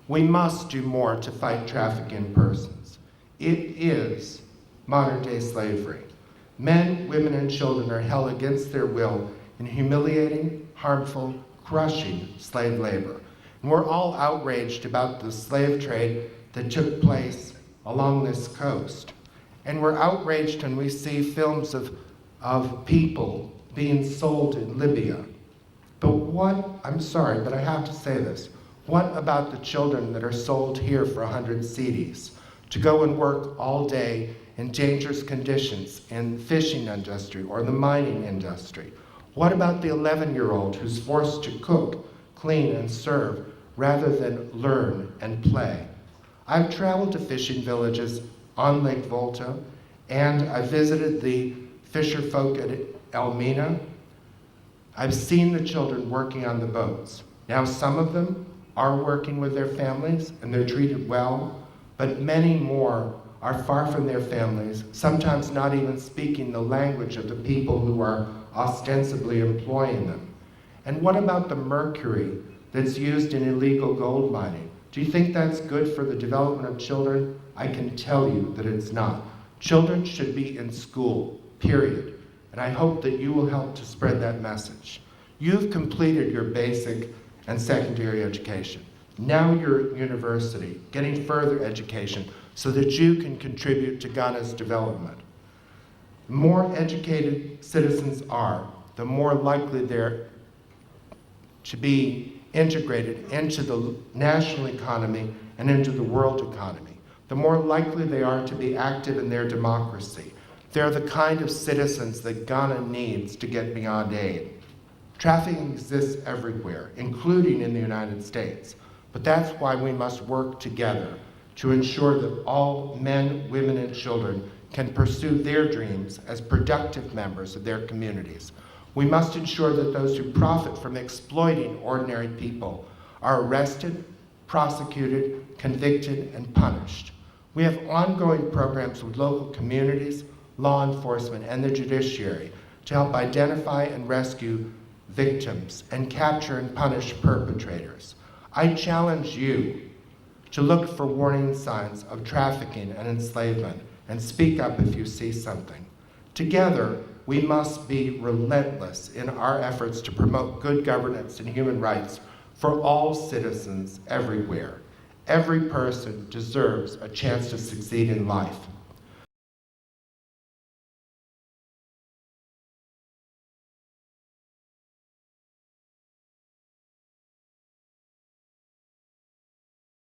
We must do more to fight trafficking in persons. It is modern-day slavery. Men, women, and children are held against their will in humiliating, harmful, crushing slave labor. And we're all outraged about the slave trade that took place along this coast. And we're outraged when we see films of people being sold in Libya. But I'm sorry, but I have to say this. What about the children that are sold here for 100 cedis to go and work all day in dangerous conditions in the fishing industry or the mining industry? What about the 11-year-old who's forced to cook, clean, and serve rather than learn and play? I've traveled to fishing villages on Lake Volta, and I visited the fisher folk at Elmina. I've seen the children working on the boats. Now, some of them are working with their families and they're treated well, but many more are far from their families, sometimes not even speaking the language of the people who are ostensibly employing them. And what about the mercury that's used in illegal gold mining? Do you think that's good for the development of children? I can tell you that it's not. Children should be in school, period. And I hope that you will help to spread that message. You've completed your basic and secondary education. Now you're at university, getting further education so that you can contribute to Ghana's development. The more educated citizens are, the more likely they're to be integrated into the national economy and into the world economy. The more likely they are to be active in their democracy. They're the kind of citizens that Ghana needs to get beyond aid. Trafficking exists everywhere, including in the United States. But that's why we must work together to ensure that all men, women, and children can pursue their dreams as productive members of their communities. We must ensure that those who profit from exploiting ordinary people are arrested, prosecuted, convicted, and punished. We have ongoing programs with local communities, law enforcement, and the judiciary to help identify and rescue victims and capture and punish perpetrators. I challenge you to look for warning signs of trafficking and enslavement and speak up if you see something. Together, we must be relentless in our efforts to promote good governance and human rights for all citizens everywhere. Every person deserves a chance to succeed in life.